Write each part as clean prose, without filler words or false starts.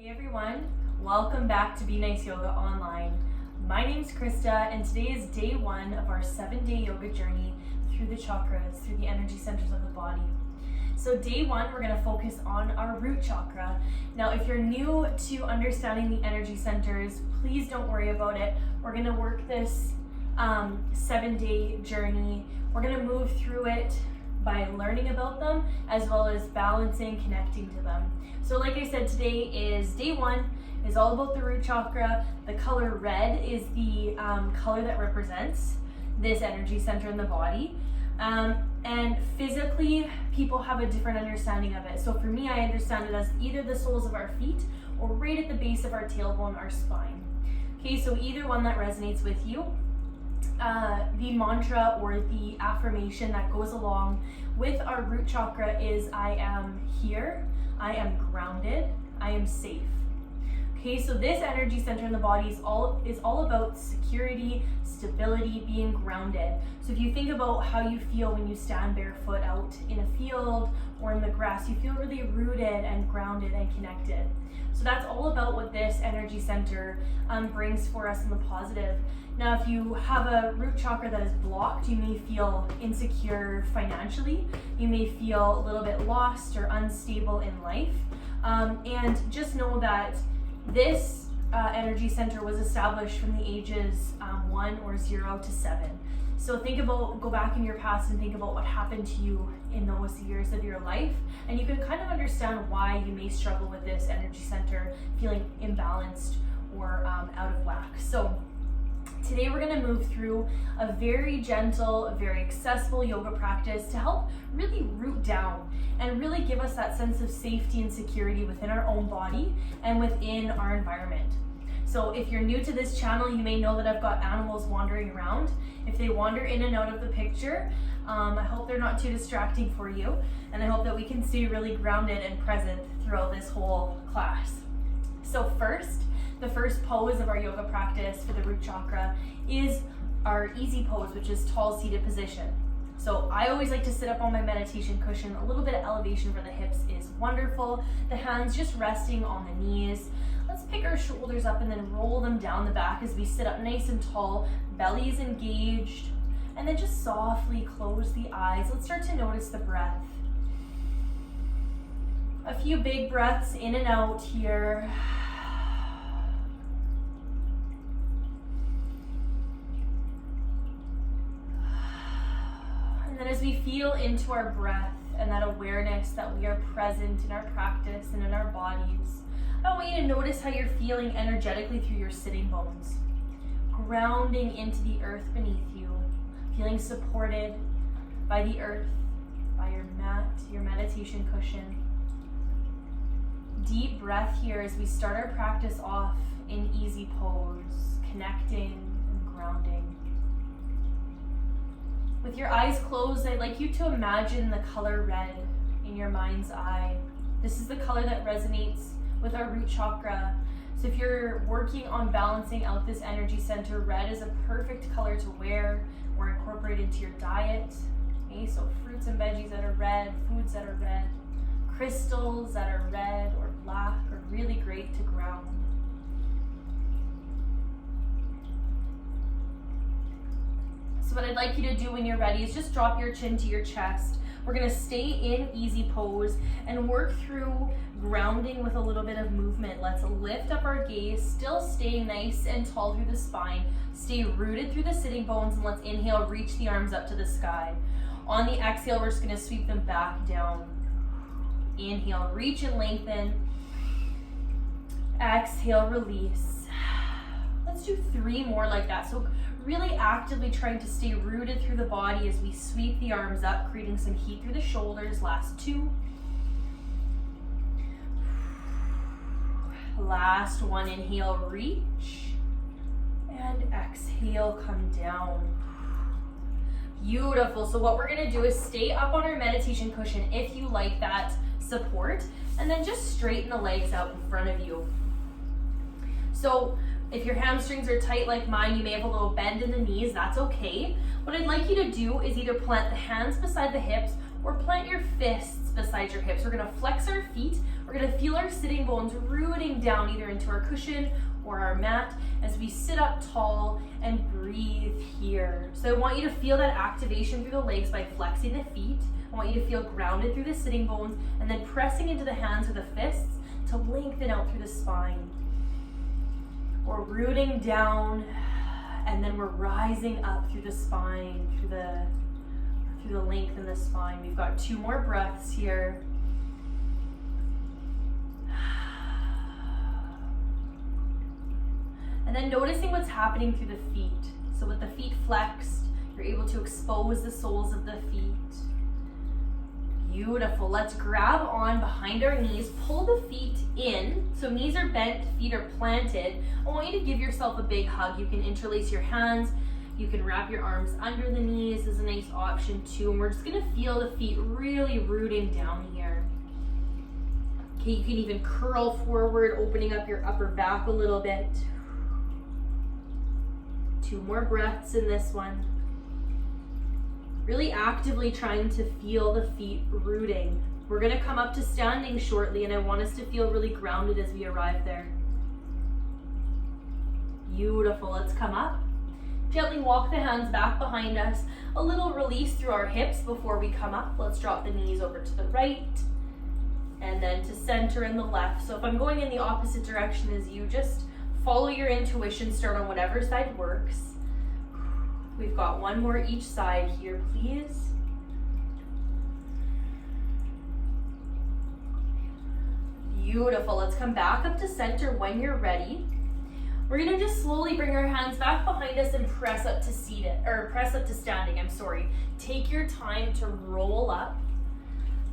Hey everyone, welcome back to Be Nice Yoga Online. My name's Krista and today is day one of our 7-day yoga journey through the chakras, through the energy centers of the body. So day one, we're going to focus on our root chakra. Now if you're new to understanding the energy centers, please don't worry about it. We're going to work this 7-day journey. We're going to move through it by learning about them as well as balancing, connecting to them. So like I said, today is day one, is all about the root chakra. The color red is the color that represents this energy center in the body. And physically, people have a different understanding of it. So for me, I understand it as either the soles of our feet or right at the base of our tailbone, our spine. Okay, so either one that resonates with you. The mantra or the affirmation that goes along with our root chakra is I am here, I am grounded, I am safe. Okay, so this energy center in the body is all about security, stability, being grounded. So if you think about how you feel when you stand barefoot out in a field or in the grass, you feel really rooted and grounded and connected. So that's all about what this energy center brings for us in the positive. Now, if you have a root chakra that is blocked, you may feel insecure financially. You may feel a little bit lost or unstable in life. And just know that this energy center was established from the ages 1 or 0 to 7. So go back in your past and think about what happened to you in those years of your life, and you can kind of understand why you may struggle with this energy center, feeling imbalanced or out of whack. So today we're going to move through a very gentle, very accessible yoga practice to help really root down and really give us that sense of safety and security within our own body and within our environment. So if you're new to this channel, you may know that I've got animals wandering around. If they wander in and out of the picture, I hope they're not too distracting for you, and I hope that we can stay really grounded and present throughout this whole class. So the first pose of our yoga practice for the root chakra is our easy pose, which is tall seated position. So I always like to sit up on my meditation cushion. A little bit of elevation for the hips is wonderful. The hands just resting on the knees. Let's pick our shoulders up and then roll them down the back as we sit up nice and tall. Belly is engaged. And then just softly close the eyes. Let's start to notice the breath. A few big breaths in and out here. And then as we feel into our breath and that awareness that we are present in our practice and in our bodies, I want you to notice how you're feeling energetically through your sitting bones, grounding into the earth beneath you, feeling supported by the earth, by your mat, your meditation cushion. Deep breath here as we start our practice off in easy pose, connecting and grounding. With your eyes closed, I'd like you to imagine the color red in your mind's eye. This is the color that resonates with our root chakra. So if you're working on balancing out this energy center, red is a perfect color to wear or incorporate into your diet. Okay, so fruits and veggies that are red, foods that are red, crystals that are red or black are really great to ground. So what I'd like you to do when you're ready is just drop your chin to your chest. We're going to stay in easy pose and work through grounding with a little bit of movement. Let's lift up our gaze, still staying nice and tall through the spine. Stay rooted through the sitting bones, and let's inhale, reach the arms up to the sky. On the exhale, we're just going to sweep them back down. Inhale, reach and lengthen. Exhale, release. Let's do 3 more like that. So really actively trying to stay rooted through the body as we sweep the arms up, creating some heat through the shoulders. Last 2. Last 1, inhale, reach. And exhale, come down. Beautiful. So what we're gonna do is stay up on our meditation cushion if you like that support, and then just straighten the legs out in front of you. So if your hamstrings are tight like mine, you may have a little bend in the knees, that's okay. What I'd like you to do is either plant the hands beside the hips or plant your fists beside your hips. We're gonna flex our feet. We're gonna feel our sitting bones rooting down either into our cushion or our mat as we sit up tall and breathe here. So I want you to feel that activation through the legs by flexing the feet. I want you to feel grounded through the sitting bones and then pressing into the hands or the fists to lengthen out through the spine. We're rooting down and then we're rising up through the spine, through the length in the spine. We've got 2 more breaths here. And then noticing what's happening through the feet. So with the feet flexed, you're able to expose the soles of the feet. Beautiful. Let's grab on behind our knees, pull the feet in. So knees are bent, feet are planted. I want you to give yourself a big hug. You can interlace your hands. You can wrap your arms under the knees is a nice option too. And we're just gonna feel the feet really rooting down here. Okay, you can even curl forward, opening up your upper back a little bit. 2 more breaths in this one. Really actively trying to feel the feet rooting. We're gonna come up to standing shortly and I want us to feel really grounded as we arrive there. Beautiful, let's come up. Gently walk the hands back behind us. A little release through our hips before we come up. Let's drop the knees over to the right and then to center in the left. So if I'm going in the opposite direction as you, just follow your intuition, start on whatever side works. We've got 1 more each side here, please. Beautiful, let's come back up to center when you're ready. We're gonna just slowly bring our hands back behind us and press up to standing, I'm sorry. Take your time to roll up.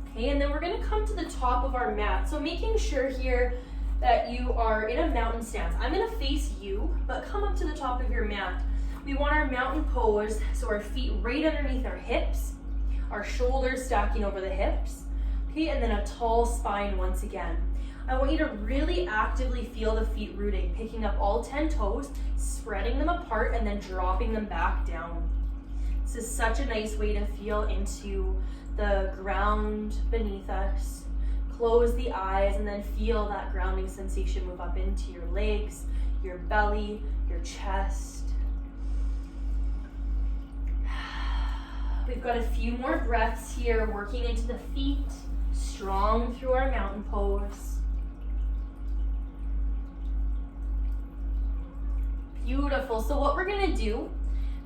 Okay, and then we're gonna come to the top of our mat. So making sure here that you are in a mountain stance. I'm gonna face you, but come up to the top of your mat. We want our mountain pose, so our feet right underneath our hips, our shoulders stacking over the hips, okay, and then a tall spine once again. I want you to really actively feel the feet rooting, picking up all 10 toes, spreading them apart, and then dropping them back down. This is such a nice way to feel into the ground beneath us. Close the eyes and then feel that grounding sensation move up into your legs, your belly, your chest. We've got a few more breaths here, working into the feet, strong through our mountain pose. Beautiful. So what we're gonna do,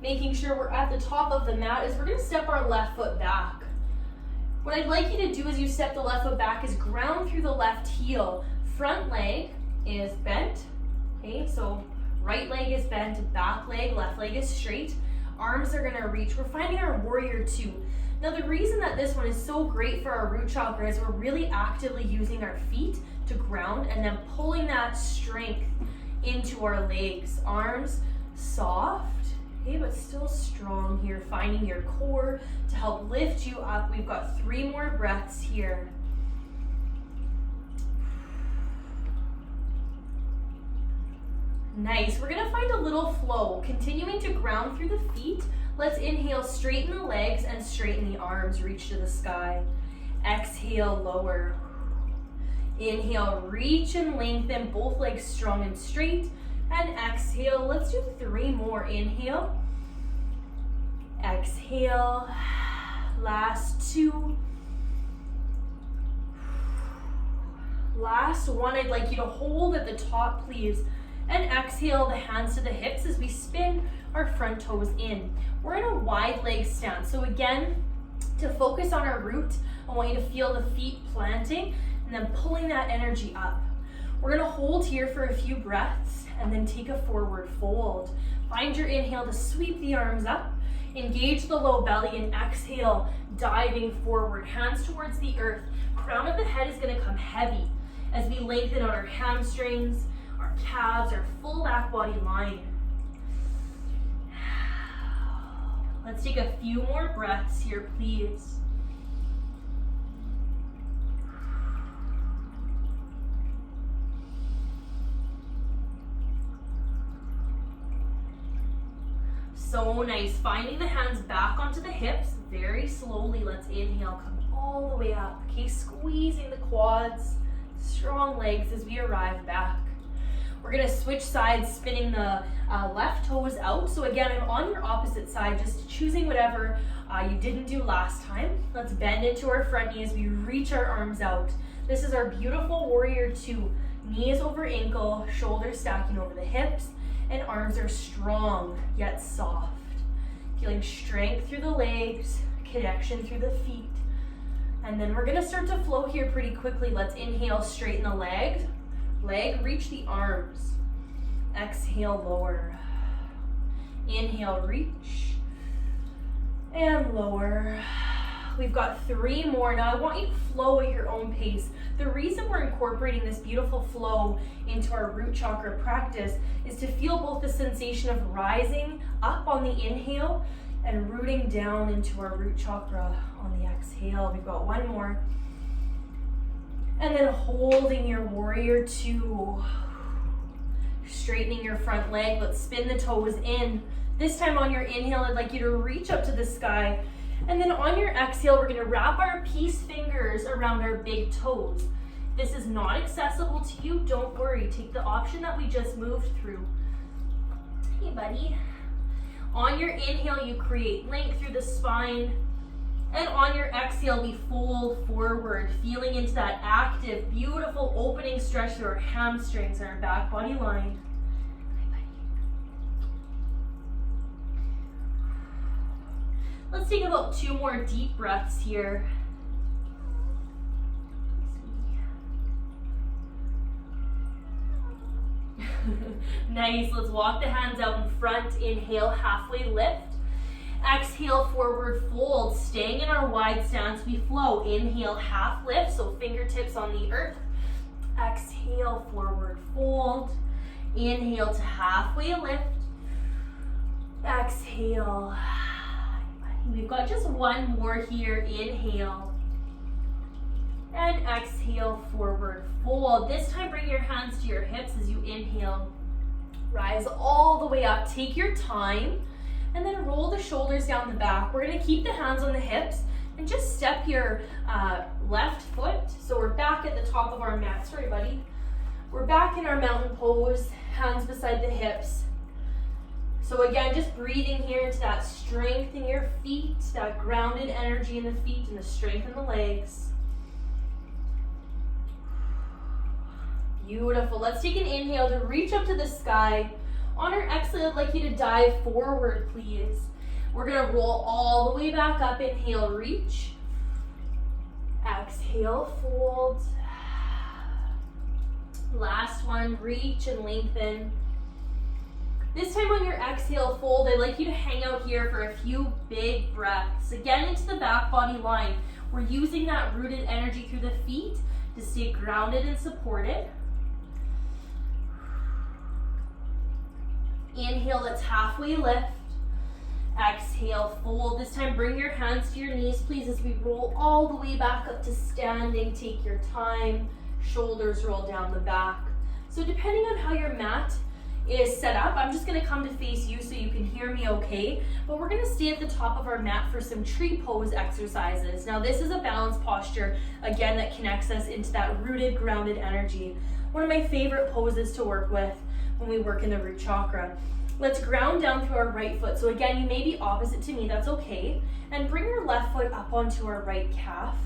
making sure we're at the top of the mat, is we're gonna step our left foot back. What I'd like you to do as you step the left foot back is ground through the left heel. Front leg is bent, okay? So right leg is bent, back leg, left leg is straight. Arms are gonna reach. We're finding our warrior 2. Now the reason that this one is so great for our root chakra is we're really actively using our feet to ground and then pulling that strength into our legs. Arms soft, okay, but still strong here. Finding your core to help lift you up. We've got 3 more breaths here. Nice. We're gonna find a little flow, continuing to ground through the feet. Let's inhale, straighten the legs and straighten the arms, reach to the sky. Exhale, lower. Inhale, reach and lengthen, both legs strong and straight. And exhale, let's do 3 more. Inhale, exhale, last 2. Last 1, I'd like you to hold at the top, please. And exhale, the hands to the hips as we spin our front toes in. We're in a wide leg stance. So again, to focus on our root, I want you to feel the feet planting and then pulling that energy up. We're gonna hold here for a few breaths and then take a forward fold. Find your inhale to sweep the arms up, engage the low belly, and exhale, diving forward, hands towards the earth. Crown of the head is gonna come heavy as we lengthen out our hamstrings, our calves, our full back body line. Let's take a few more breaths here, please. So nice. Finding the hands back onto the hips. Very slowly, let's inhale, come all the way up. Okay, squeezing the quads, strong legs as we arrive back. We're gonna switch sides, spinning the left toes out. So again, I'm on your opposite side, just choosing whatever you didn't do last time. Let's bend into our front knee as we reach our arms out. This is our beautiful warrior two. Knees over ankle, shoulders stacking over the hips, and arms are strong yet soft. Feeling strength through the legs, connection through the feet. And then we're gonna start to flow here pretty quickly. Let's inhale, straighten the leg, reach the arms. Exhale, lower. Inhale, reach, and lower. We've got 3 more. Now I want you to flow at your own pace. The reason we're incorporating this beautiful flow into our root chakra practice is to feel both the sensation of rising up on the inhale and rooting down into our root chakra on the exhale. We've got 1 more. And then holding your warrior two. Straightening your front leg. Let's spin the toes in. This time on your inhale, I'd like you to reach up to the sky. And then on your exhale, we're gonna wrap our peace fingers around our big toes. This is not accessible to you, don't worry. Take the option that we just moved through. Hey, buddy. On your inhale, you create length through the spine. And on your exhale, we fold forward, feeling into that active, beautiful opening stretch through our hamstrings and our back body line. Let's take about 2 more deep breaths here. Nice, let's walk the hands out in front. Inhale, halfway lift. Exhale, forward fold. Staying in our wide stance, we flow. Inhale, half lift, so fingertips on the earth. Exhale, forward fold. Inhale to halfway lift. Exhale. We've got just 1 more here. Inhale. And exhale, forward fold. This time, bring your hands to your hips as you inhale. Rise all the way up. Take your time. And then roll the shoulders down the back. We're gonna keep the hands on the hips and just step your left foot. So we're back at the top of our mat. Sorry, buddy. We're back in our mountain pose, hands beside the hips. So again, just breathing here into that strength in your feet, that grounded energy in the feet and the strength in the legs. Beautiful. Let's take an inhale to reach up to the sky. On our exhale, I'd like you to dive forward, please. We're gonna roll all the way back up. Inhale, reach. Exhale, fold. Last one, reach and lengthen. This time on your exhale, fold. I'd like you to hang out here for a few big breaths. Again, into the back body line. We're using that rooted energy through the feet to stay grounded and supported. Inhale, let's halfway lift. Exhale, fold. This time, bring your hands to your knees, please, as we roll all the way back up to standing. Take your time. Shoulders roll down the back. So depending on how your mat is set up, I'm just gonna come to face you so you can hear me okay. But we're gonna stay at the top of our mat for some tree pose exercises. Now this is a balance posture, again, that connects us into that rooted, grounded energy. One of my favorite poses to work with when we work in the root chakra. Let's ground down through our right foot. So again, you may be opposite to me, that's okay. And bring your left foot up onto our right calf.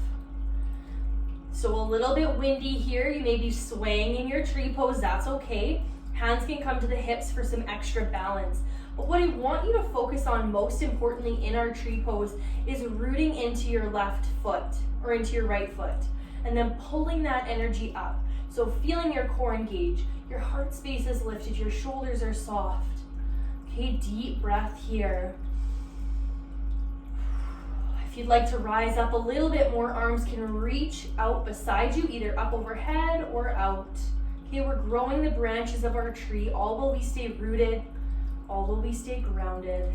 So a little bit windy here. You may be swaying in your tree pose, that's okay. Hands can come to the hips for some extra balance. But what I want you to focus on most importantly in our tree pose is rooting into your left foot or into your right foot and then pulling that energy up. So feeling your core engage, your heart space is lifted, your shoulders are soft. Okay, deep breath here. If you'd like to rise up a little bit more, arms can reach out beside you, either up overhead or out. Okay, we're growing the branches of our tree, all while we stay rooted, all while we stay grounded.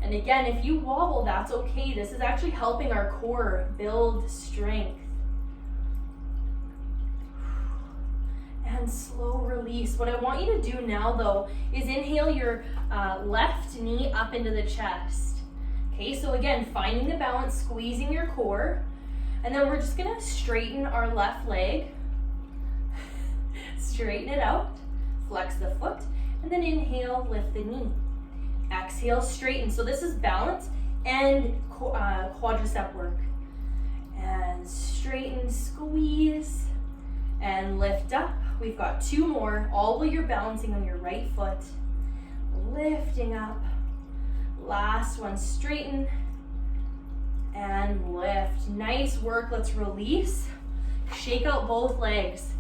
And again, if you wobble, that's okay. This is actually helping our core build strength. and slow release. What I want you to do now though is inhale your left knee up into the chest. Okay, so again, finding the balance, squeezing your core, and then we're just gonna straighten our left leg. Straighten it out, flex the foot, and then inhale, lift the knee. Exhale, straighten. So this is balance and quadricep work. And straighten, squeeze, and lift up. We've got 2 more, all while you're balancing on your right foot. Lifting up. Last one, straighten and lift. Nice work, let's release. Shake out both legs.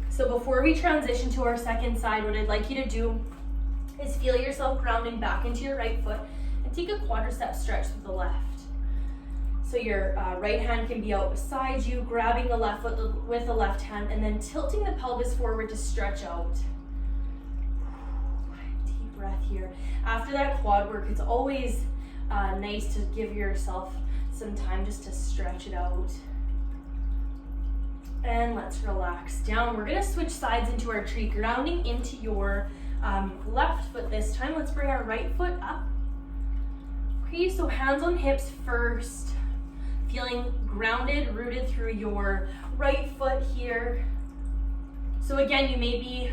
So before we transition to our second side, what I'd like you to do is feel yourself grounding back into your right foot and take a quadricep stretch with the left. So your right hand can be out beside you, grabbing the left foot with the left hand, and then tilting the pelvis forward to stretch out. Deep breath here. After that quad work, it's always nice to give yourself some time just to stretch it out. And let's relax down. We're gonna switch sides into our tree, grounding into your left foot this time. Let's bring our right foot up. Okay, so hands on hips first. Feeling grounded, rooted through your right foot here. So again, you may be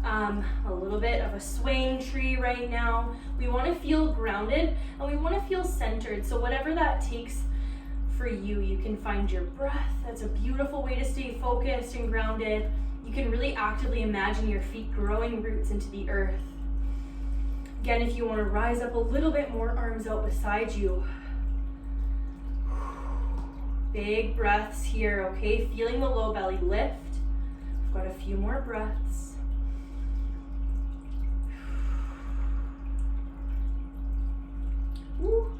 a little bit of a swaying tree right now. We wanna feel grounded and we wanna feel centered. So whatever that takes for you, you can find your breath. That's a beautiful way to stay focused and grounded. You can really actively imagine your feet growing roots into the earth. Again, if you want to rise up a little bit more, arms out beside you. Big breaths here, okay? Feeling the low belly lift. We've got a few more breaths. Woo.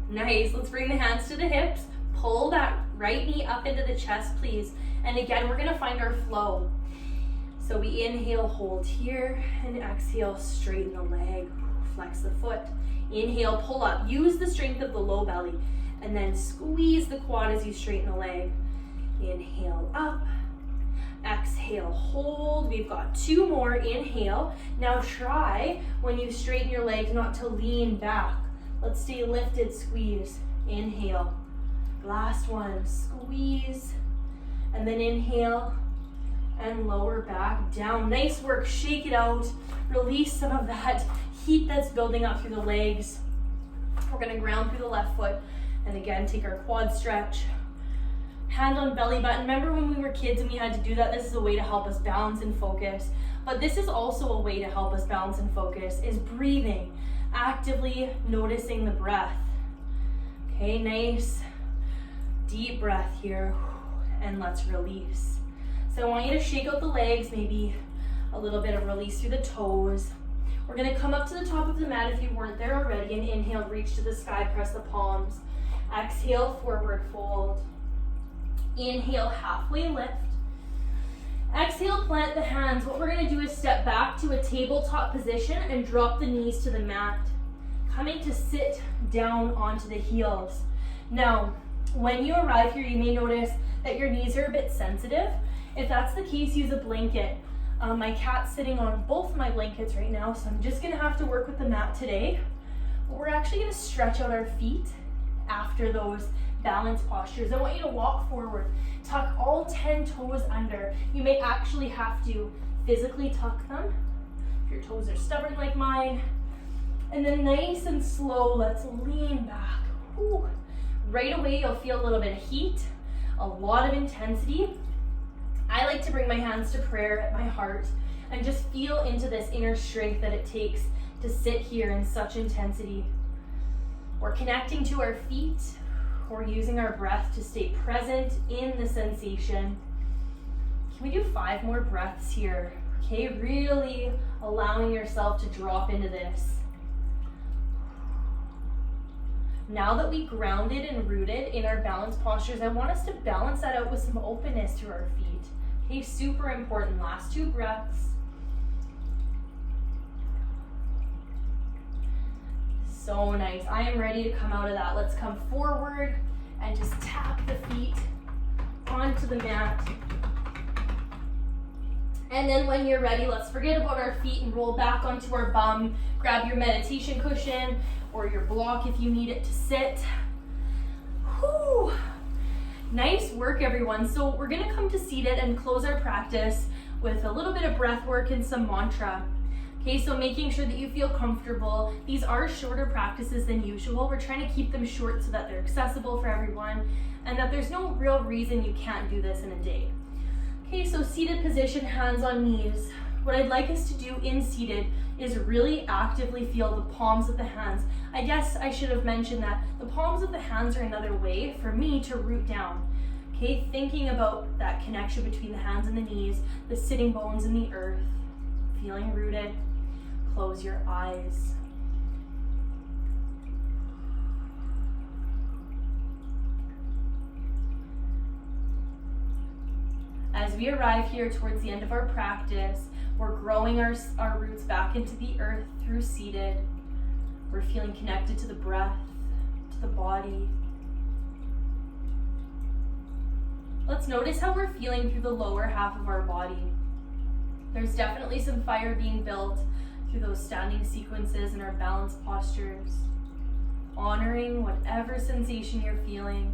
Nice, let's bring the hands to the hips. Pull that right knee up into the chest, please. And again, we're gonna find our flow. So we inhale, hold here, and exhale, straighten the leg, flex the foot. Inhale, pull up, use the strength of the low belly, and then squeeze the quad as you straighten the leg. Inhale up, exhale, hold. We've got 2 more, inhale. Now try, when you straighten your legs, not to lean back. Let's stay lifted, squeeze, inhale. Last one, squeeze, and then inhale, and lower back down. Nice work, shake it out. Release some of that heat that's building up through the legs. We're gonna ground through the left foot, and again, take our quad stretch. Hand on belly button. Remember when we were kids and we had to do that? This is a way to help us balance and focus. But this is also a way to help us balance and focus, is breathing, actively noticing the breath. Okay, nice. Deep breath here, and let's release. So I want you to shake out the legs, maybe a little bit of release through the toes. We're gonna come up to the top of the mat if you weren't there already, and inhale, reach to the sky, press the palms. Exhale, forward fold. Inhale, halfway lift. Exhale, plant the hands. What we're gonna do is step back to a tabletop position and drop the knees to the mat. Coming to sit down onto the heels. Now, when you arrive here, you may notice that your knees are a bit sensitive. If that's the case, use a blanket. My cat's sitting on both my blankets right now, so I'm just gonna have to work with the mat today. But we're actually gonna stretch out our feet after those balance postures. I want you to walk forward. Tuck all 10 toes under. You may actually have to physically tuck them if your toes are stubborn like mine. And then nice and slow, let's lean back. Whew. Right away, you'll feel a little bit of heat, a lot of intensity. I like to bring my hands to prayer at my heart and just feel into this inner strength that it takes to sit here in such intensity. We're connecting to our feet. We're using our breath to stay present in the sensation. Can we do 5 more breaths here? Okay, really allowing yourself to drop into this. Now that we grounded and rooted in our balance postures, I want us to balance that out with some openness through our feet. Okay, super important. Last 2 breaths. So nice. I am ready to come out of that. Let's come forward and just tap the feet onto the mat. And then when you're ready, let's forget about our feet and roll back onto our bum. Grab your meditation cushion or your block if you need it to sit. Whew. Nice work, everyone. So we're gonna come to seated and close our practice with a little bit of breath work and some mantra. Okay, so making sure that you feel comfortable. These are shorter practices than usual. We're trying to keep them short so that they're accessible for everyone and that there's no real reason you can't do this in a day. Okay, so seated position, hands on knees. What I'd like us to do in seated is really actively feel the palms of the hands. I guess I should have mentioned that the palms of the hands are another way for me to root down. Okay, thinking about that connection between the hands and the knees, the sitting bones in the earth, feeling rooted. Close your eyes. As we arrive here towards the end of our practice, we're growing our roots back into the earth through seated. We're feeling connected to the breath, to the body. Let's notice how we're feeling through the lower half of our body. There's definitely some fire being built through those standing sequences and our balanced postures. Honoring whatever sensation you're feeling.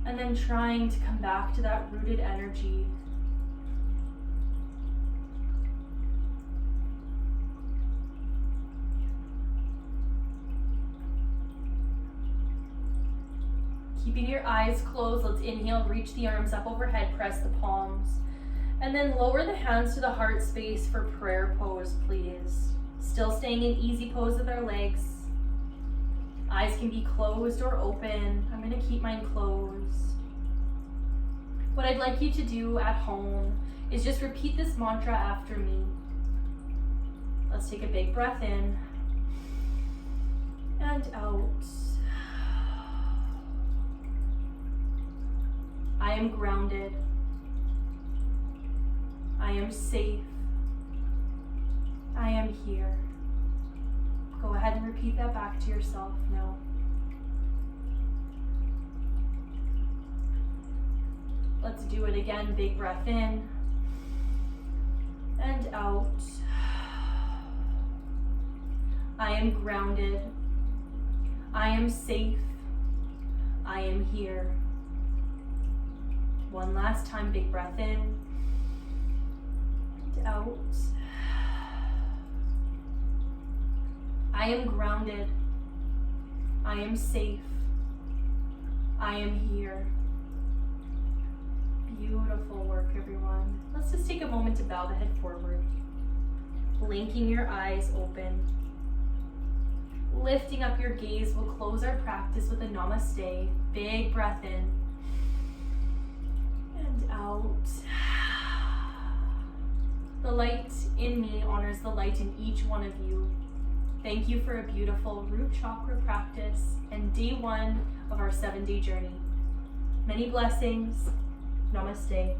And then trying to come back to that rooted energy. Keeping your eyes closed, let's inhale, reach the arms up overhead, press the palms. And then lower the hands to the heart space for prayer pose, please. Still staying in easy pose with our legs. Eyes can be closed or open. I'm going to keep mine closed. What I'd like you to do at home is just repeat this mantra after me. Let's take a big breath in and out. I am grounded. I am safe. I am here. Go ahead and repeat that back to yourself now. Let's do it again. Big breath in and out. I am grounded. I am safe. I am here. One last time, big breath in and out. I am grounded. I am safe. I am here. Beautiful work, everyone. Let's just take a moment to bow the head forward. Blinking your eyes open. Lifting up your gaze, we'll close our practice with a namaste. Big breath in and out. The light in me honors the light in each one of you. Thank you for a beautiful root chakra practice and day 1 of our 7-day journey. Many blessings. Namaste.